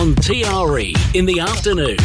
on TRE in the afternoon.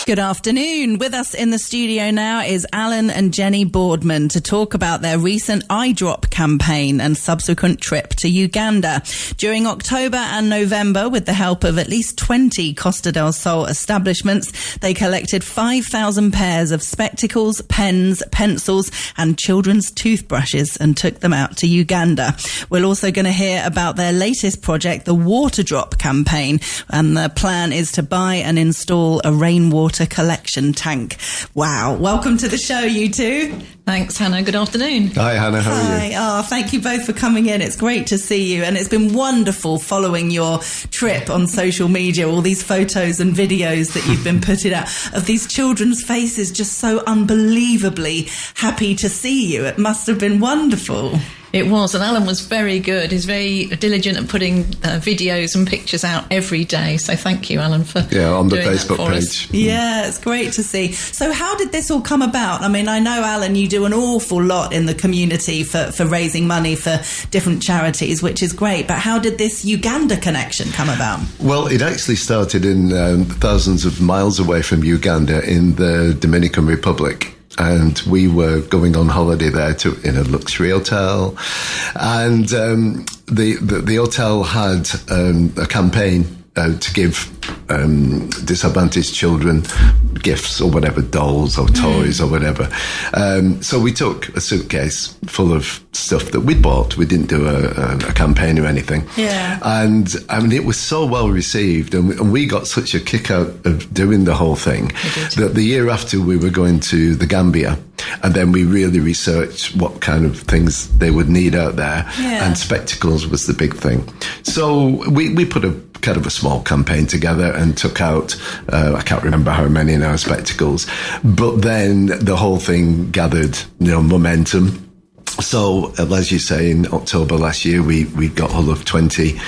Good afternoon. With us in the studio now is Alan and Jenny Boardman to talk about their recent Eyedrop campaign and subsequent trip to Uganda. During October and November, with the help of at least 20 Costa del Sol establishments, they collected 5,000 pairs of spectacles, pens, pencils and children's toothbrushes and took them out to Uganda. We're also going to hear about their latest project, the Waterdrop campaign, and the plan is to buy and install a rainwater collection tank. Wow. Welcome to the show, you two. Thanks, Hannah. Good afternoon. Hi, Hannah. How are you? Oh, thank you both for coming in. It's great to see you. And it's been wonderful following your trip on social media, all these photos and videos that you've been putting out of these children's faces just so unbelievably happy to see you. It must have been wonderful. It was, and Alan was very good. He's very diligent at putting videos and pictures out every day. So thank you, Alan, for on the doing Facebook that for page. us. Yeah, it's great to see. So how did this all come about? I mean, I know, Alan, you do an awful lot in the community for raising money for different charities, which is great. But how did this Uganda connection come about? Well, it actually started in thousands of miles away from Uganda in the Dominican Republic. And we were going on holiday there in a luxury hotel. And the hotel had a campaign to give disadvantaged children gifts or whatever, dolls or toys or whatever. So we took a suitcase full of stuff that we'd bought. We didn't do a campaign or anything. Yeah. And I mean, it was so well received, and we got such a kick out of doing the whole thing that the year after we were going to the Gambia, and then we really researched what kind of things they would need out there. Yeah. And spectacles was the big thing. So we put a kind of a small campaign together and took out, I can't remember how many now, spectacles. But then the whole thing gathered, momentum. So, as you say, in October last year, we got hold of 20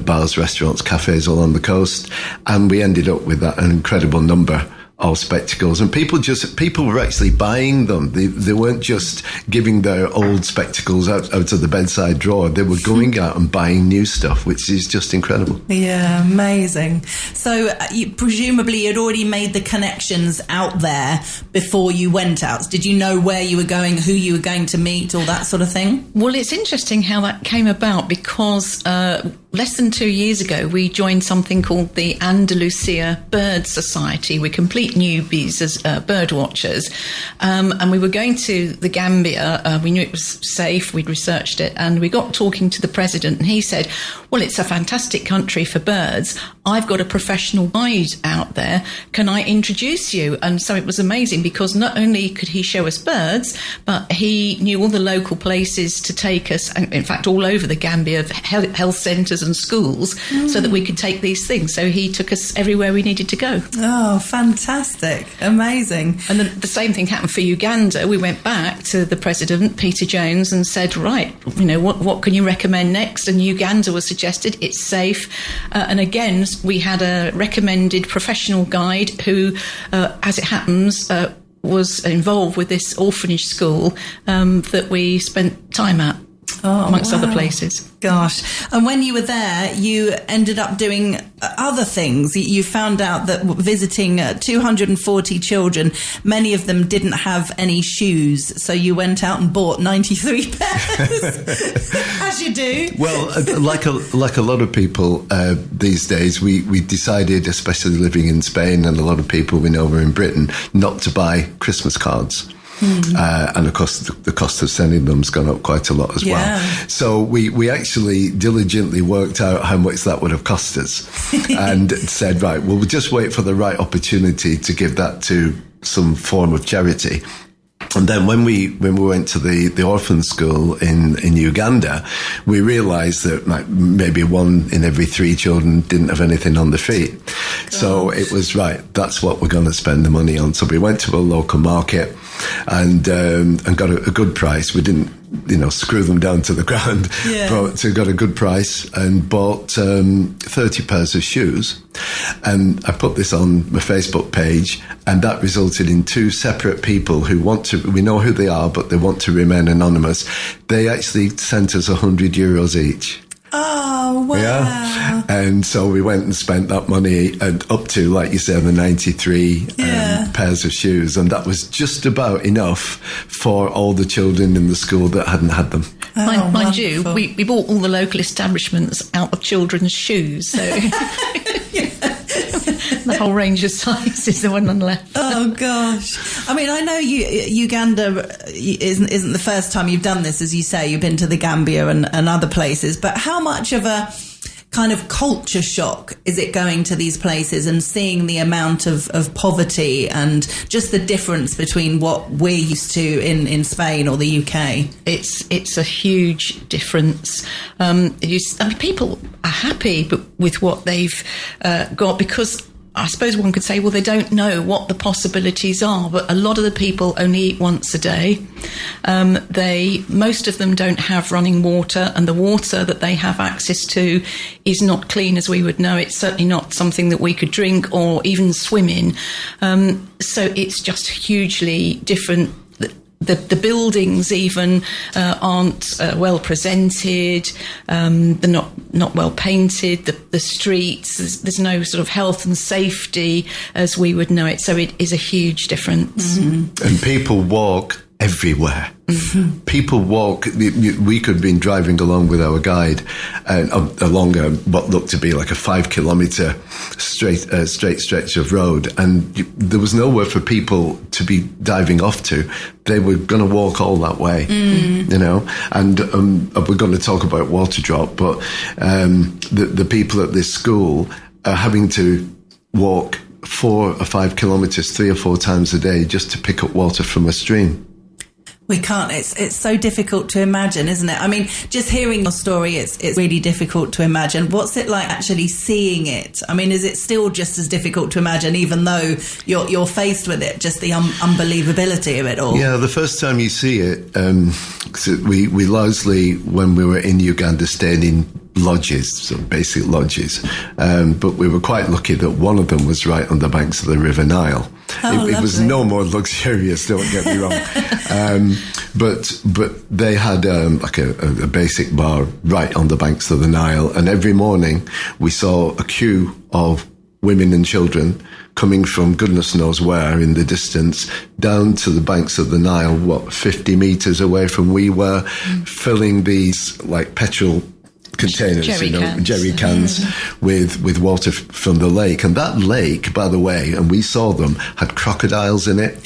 bars, restaurants, cafes all on the coast, and we ended up with an incredible number of spectacles, and people were actually buying them. They weren't just giving their old spectacles out of the bedside drawer. They were going out and buying new stuff, which is just incredible. Yeah, amazing. So presumably you'd already made the connections out there before you went out. Did you know where you were going, who you were going to meet, all that sort of thing? Well, it's interesting how that came about because less than 2 years ago, we joined something called the Andalusia Bird Society. We're complete newbies as bird watchers. And we were going to the Gambia. We knew it was safe. We'd researched it. And we got talking to the president, and he said, well, it's a fantastic country for birds. I've got a professional guide out there. Can I introduce you? And so it was amazing because not only could he show us birds, but he knew all the local places to take us, in fact, all over the Gambia, health centres and schools, so that we could take these things. So he took us everywhere we needed to go. Oh, fantastic. Amazing. And then the same thing happened for Uganda. We went back to the president, Peter Jones, and said, right, what can you recommend next? And Uganda was suggested. It's safe. And again, we had a recommended professional guide who, as it happens, was involved with this orphanage school that we spent time at, amongst other places. Gosh. And when you were there, you ended up doing other things. You found out that visiting 240 children, many of them didn't have any shoes. So you went out and bought 93 pairs, as you do. Well, like a lot of people these days, we decided, especially living in Spain and a lot of people we know were in Britain, not to buy Christmas cards. And of course, the cost of sending them's gone up quite a lot as well. So we actually diligently worked out how much that would have cost us and said, right, well, we'll just wait for the right opportunity to give that to some form of charity. And then when we went to the orphan school in Uganda, we realised that maybe 1 in every 3 children didn't have anything on their feet. Gosh. So it was right. That's what we're going to spend the money on. So we went to a local market and got a good price. We didn't, screw them down to the ground, but got a good price and bought 30 pairs of shoes. And I put this on my Facebook page, and that resulted in 2 separate people who we know who they are, but they want to remain anonymous. They actually sent us €100 each. Oh, wow. Yeah. And so we went and spent that money and up to, like you said, the 93 pairs of shoes. And that was just about enough for all the children in the school that hadn't had them. Oh, mind you, we bought all the local establishments out of children's shoes. So the whole range of sizes, there wasn't none left. Oh, gosh. I mean, I know Uganda isn't the first time you've done this, as you say. You've been to the Gambia and other places. But how much of a kind of culture shock is it going to these places and seeing the amount of poverty and just the difference between what we're used to in Spain or the UK? It's a huge difference. People are happy with what they've got, because I suppose one could say, well, they don't know what the possibilities are, but a lot of the people only eat once a day. Most of them don't have running water, and the water that they have access to is not clean as we would know. It's certainly not something that we could drink or even swim in. So it's just hugely different. The buildings even aren't well presented. They're not well painted. The streets, there's no sort of health and safety as we would know it. So it is a huge difference. Mm-hmm. And people walk everywhere. Mm-hmm. People walk. We could have been driving along with our guide along what looked to be like a 5 kilometre straight stretch of road, and there was nowhere for people to be diving off to. They were going to walk all that way, you know. And we're going to talk about Waterdrop, but the people at this school are having to walk 4 or 5 kilometres 3 or 4 times a day just to pick up water from a stream. We can't. It's so difficult to imagine, isn't it? I mean, just hearing your story, it's really difficult to imagine. What's it like actually seeing it? I mean, is it still just as difficult to imagine, even though you're faced with it, just the unbelievability of it all? Yeah, the first time you see it, we largely, when we were in Uganda, stayed in lodges, so basic lodges. But we were quite lucky that one of them was right on the banks of the River Nile. It was no more luxurious, don't get me wrong. But they had like a basic bar right on the banks of the Nile. And every morning we saw a queue of women and children coming from goodness knows where in the distance down to the banks of the Nile, 50 metres away from we were, filling these like petrol containers, jerry cans with water from the lake. And that lake, by the way, and we saw them, had crocodiles in it.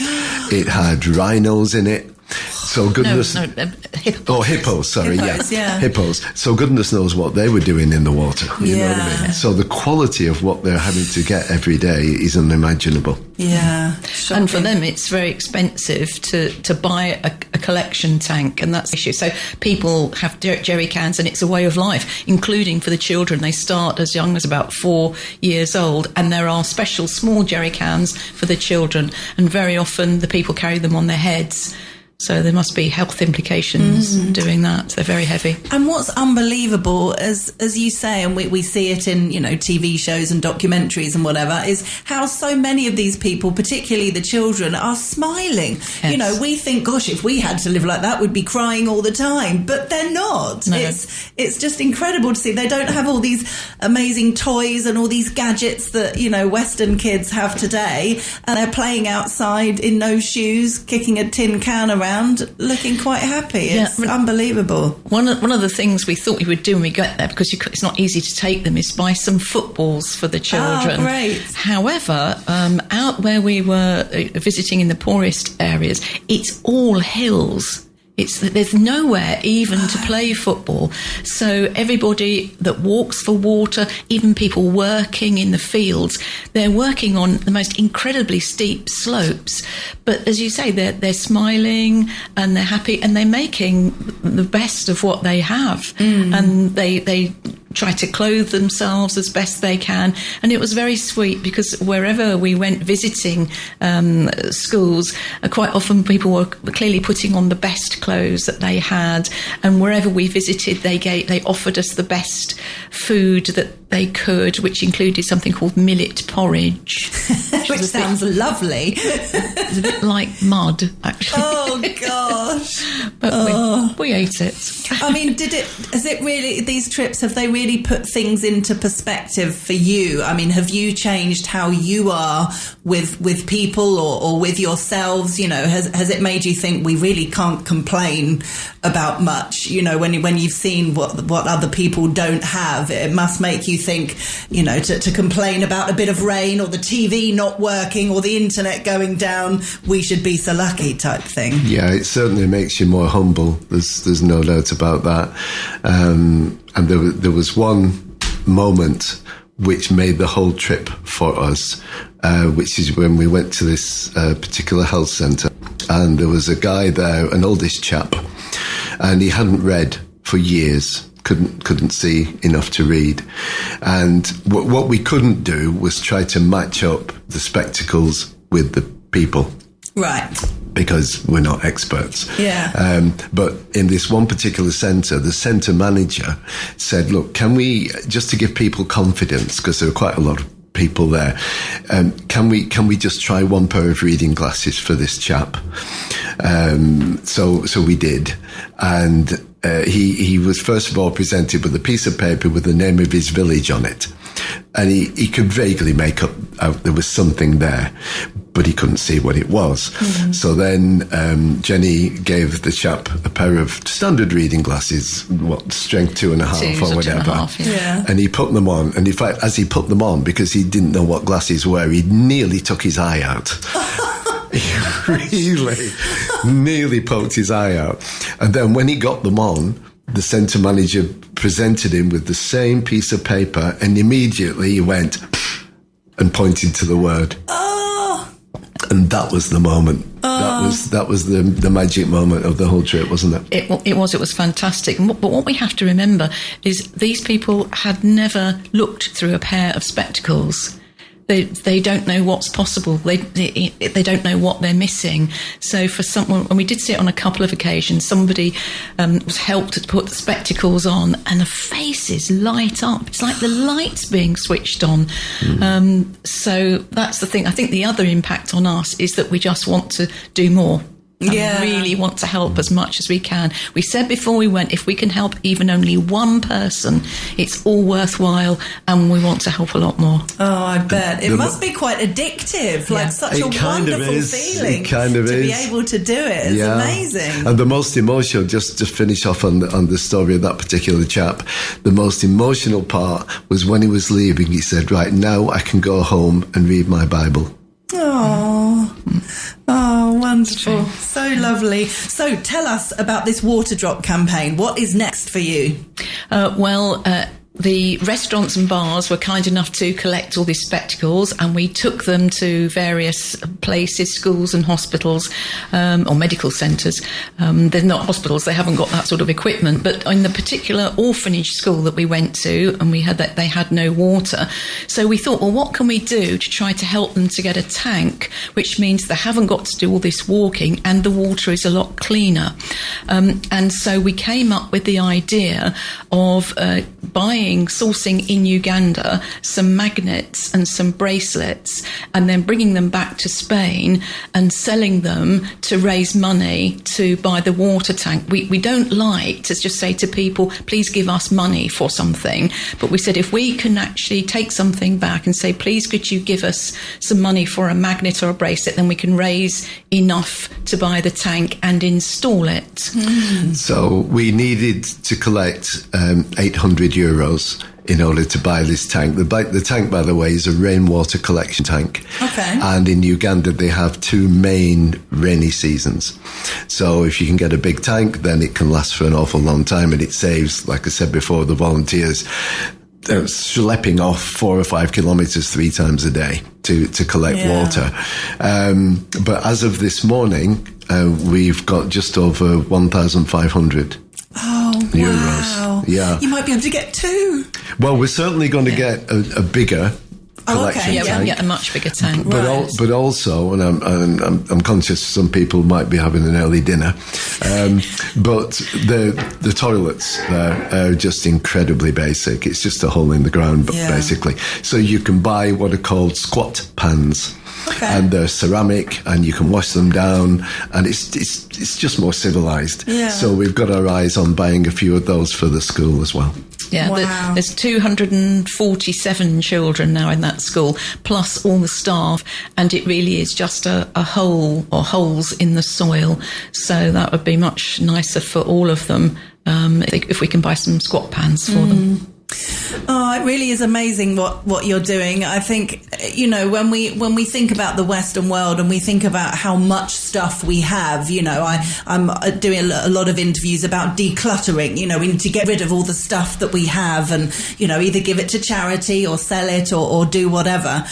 It had rhinos in it. So goodness... hippos. Oh, hippos, sorry, yeah. Hippos. So goodness knows what they were doing in the water. You know what I mean? So the quality of what they're having to get every day is unimaginable. Yeah. Shocking. And for them, it's very expensive to buy a collection tank, and that's the issue. So people have jerry cans, and it's a way of life, including for the children. They start as young as about 4 years old, and there are special small jerry cans for the children, and very often the people carry them on their heads. So there must be health implications doing that. They're very heavy. And what's unbelievable, as you say, and we see it in, TV shows and documentaries and whatever, is how so many of these people, particularly the children, are smiling. Yes. We think, gosh, if we had to live like that, we'd be crying all the time. But they're not. No. It's just incredible to see. They don't have all these amazing toys and all these gadgets that, Western kids have today. And they're playing outside in no shoes, kicking a tin can around, looking quite happy. It's unbelievable. One of the things we thought we would do when we get there, because it's not easy to take them, is buy some footballs for the children. Oh, great. However, out where we were visiting in the poorest areas, it's all hills. There's nowhere even to play football. So everybody that walks for water, even people working in the fields, they're working on the most incredibly steep slopes. But as you say, they're smiling and they're happy, and they're making the best of what they have. And they try to clothe themselves as best they can. And it was very sweet because wherever we went visiting schools, quite often people were clearly putting on the best clothes that they had. And wherever we visited, they offered us the best food that they could, which included something called millet porridge. Which sounds lovely. It's a bit like mud, actually. Oh, gosh. But we ate it. I mean, these trips, have they really put things into perspective for you? I mean, have you changed how you are with people or with yourselves? You know, has it made you think we really can't complain about much? You know, when you've seen what other people don't have, it must make you think, you know, to complain about a bit of rain or the TV not working or the internet going down, we should be so lucky type thing. Yeah, it certainly makes you more humble. There's no doubt about that. And there was one moment which made the whole trip for us, which is when we went to this particular health centre, and there was a guy there, an oldish chap, and he hadn't read for years. Couldn't see enough to read. And what we couldn't do was try to match up the spectacles with the people. Right. Because we're not experts. Yeah. But in this one particular centre, the centre manager said, look, can we, just to give people confidence, because there are quite a lot of people there, can we just try one pair of reading glasses for this chap? So we did. And he was first of all presented with a piece of paper with the name of his village on it. And he could vaguely make out there was something there, but he couldn't see what it was. Mm-hmm. So then Jenny gave the chap a pair of standard reading glasses, strength 2.5 or whatever. 2.5, yeah. And he put them on. And in fact, as he put them on, because he didn't know what glasses were, he nearly took his eye out. He really nearly poked his eye out. And then when he got them on, the centre manager presented him with the same piece of paper, and immediately he went and pointed to the word. Oh. And that was the moment. That was the magic moment of the whole trip, wasn't it? It was fantastic. But what we have to remember is these people had never looked through a pair of spectacles. They don't know what's possible. They don't know what they're missing. So for someone, and we did see it on a couple of occasions, somebody was helped to put the spectacles on, and the faces light up. It's like the lights being switched on. So that's the thing. I think the other impact on us is that we just want to do more. Yeah. Really want to help as much as we can. We said before we went, if we can help even only one person, it's all worthwhile, and we want to help a lot more. Oh, I bet. It must be quite addictive, like such a wonderful feeling to be able to do it. It's amazing. And the most emotional, just to finish off on the story of that particular chap, the most emotional part was when he was leaving, he said, right, now I can go home and read my Bible. Oh, wonderful. So lovely. So tell us about this Waterdrop campaign. What is next for you? The restaurants and bars were kind enough to collect all these spectacles, and we took them to various places, schools and hospitals, or medical centres. They're not hospitals, they haven't got that sort of equipment, but in the particular orphanage school that we went to, and they had no water. So we thought, well, what can we do to try to help them to get a tank, which means they haven't got to do all this walking and the water is a lot cleaner. And so we came up with the idea of sourcing in Uganda some magnets and some bracelets, and then bringing them back to Spain and selling them to raise money to buy the water tank. We don't like to just say to people, please give us money for something, but we said if we can actually take something back and say, please could you give us some money for a magnet or a bracelet, then we can raise enough to buy the tank and install it. So we needed to collect €800 in order to buy this tank. The tank, by the way, is a rainwater collection tank. Okay. And in Uganda, they have 2 main rainy seasons. So if you can get a big tank, then it can last for an awful long time, and it saves, like I said before, the volunteers schlepping off 4 or 5 kilometres 3 times a day to collect water. But as of this morning, we've got just over 1,500. Oh, euros. Wow. Yeah. You might be able to get 2. Well, we're certainly going to get a bigger collection Yeah, tank. we'll get a much bigger tank. But also, and I'm conscious some people might be having an early dinner, but the toilets are just incredibly basic. It's just a hole in the ground, basically. So you can buy what are called squat pans. Okay. And they're ceramic, and you can wash them down, and it's just more civilized. Yeah. So we've got our eyes on buying a few of those for the school as well. Yeah, wow. There's 247 children now in that school, plus all the staff, and it really is just a hole or holes in the soil. So that would be much nicer for all of them if we can buy some squat pans for them. Oh, it really is amazing what you're doing. I think, when we think about the Western world and we think about how much stuff we have, I'm doing a lot of interviews about decluttering. We need to get rid of all the stuff that we have and, either give it to charity or sell it or do whatever.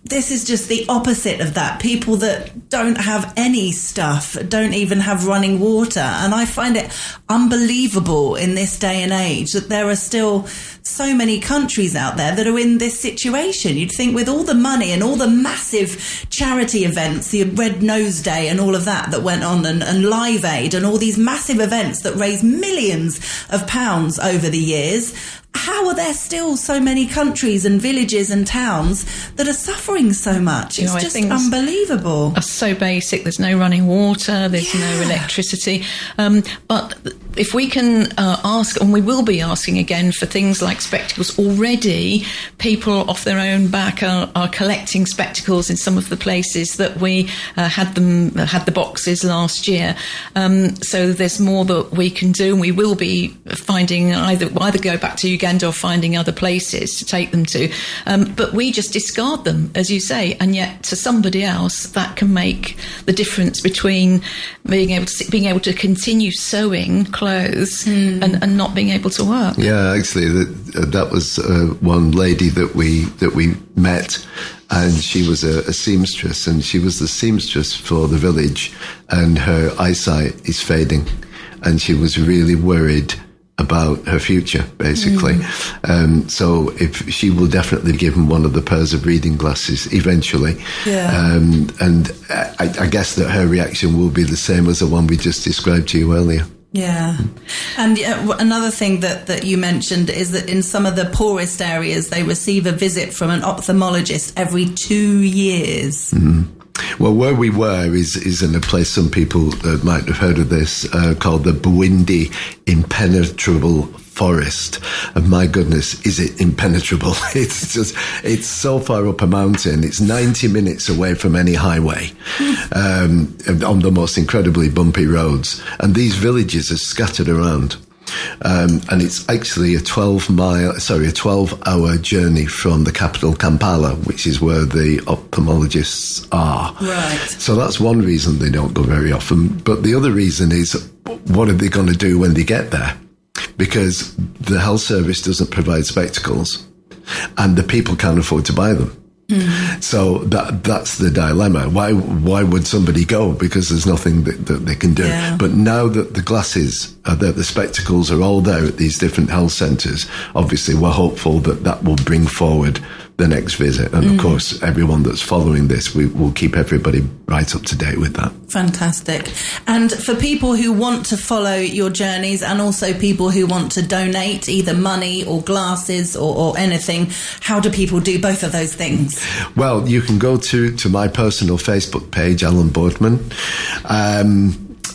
This is just the opposite of that. People that don't have any stuff, don't even have running water. And I find it unbelievable in this day and age that there are still so many countries out there that are in this situation. You'd think with all the money and all the massive charity events, the Red Nose Day and all of that went on, and Live Aid and all these massive events that raise millions of pounds over the years, how are there still so many countries and villages and towns that are suffering so much? It's just unbelievable. Are so basic. There's no running water. There's no electricity. But if we can ask, and we will be asking again for things like spectacles. Already, people off their own back are collecting spectacles in some of the places that we had the boxes last year. So there's more that we can do, and we will be finding either go back to Uganda or finding other places to take them to. But we just discard them, as you say, and yet to somebody else that can make the difference between being able to continue sewing clothes and not being able to work. Yeah, actually, that was one lady that we met, and she was a seamstress, and she was the seamstress for the village, and her eyesight is fading, and she was really worried about her future, basically. So if she will definitely be given one of the pairs of reading glasses eventually. Yeah. And I guess that her reaction will be the same as the one we just described to you earlier. Yeah. And another thing that you mentioned is that in some of the poorest areas, they receive a visit from an ophthalmologist every 2 years. Mm-hmm. Well, where we were is in a place some people might have heard of this, called the Bwindi Impenetrable Forest. And my goodness, is it impenetrable? It's so far up a mountain. It's 90 minutes away from any highway, on the most incredibly bumpy roads. And these villages are scattered around. And it's actually a 12-hour journey from the capital Kampala, which is where the ophthalmologists are. Right. So that's one reason they don't go very often. But the other reason is, what are they going to do when they get there? Because the health service doesn't provide spectacles, and the people can't afford to buy them. So that's the dilemma. Why would somebody go? Because there's nothing that they can do. Yeah. But now that the glasses, the spectacles are all there at these different health centres, obviously we're hopeful that will bring forward the next visit. And of course, everyone that's following this, we will keep everybody right up to date with that. Fantastic. And for people who want to follow your journeys, and also people who want to donate either money or glasses or anything, how do people do both of those things? Well, you can go to my personal Facebook page, Alan Boardman.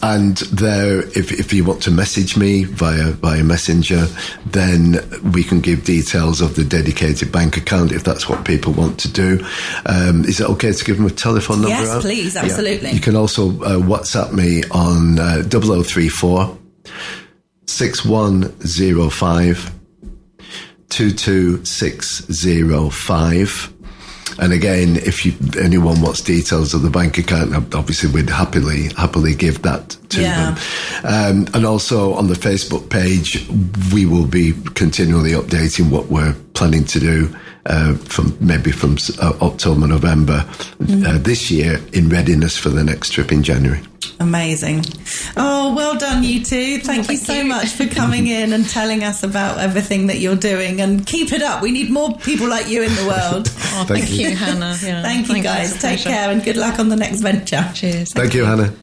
And there, if you want to message me via Messenger, then we can give details of the dedicated bank account if that's what people want to do. Is it okay to give them a telephone number? Yes, please, absolutely. Yeah. You can also WhatsApp me on 0034 6105 22605. And again, if anyone wants details of the bank account, obviously we'd happily give that to them. And also on the Facebook page, we will be continually updating what we're planning to do from October, November this year, in readiness for the next trip in January. Amazing. Oh, well done, you two. Thank you so much for coming in and telling us about everything that you're doing. And keep it up. We need more people like you in the world. Thank you, Hannah. Yeah, Thank you, guys. Take care and good luck on the next venture. Cheers. Thank you, Hannah.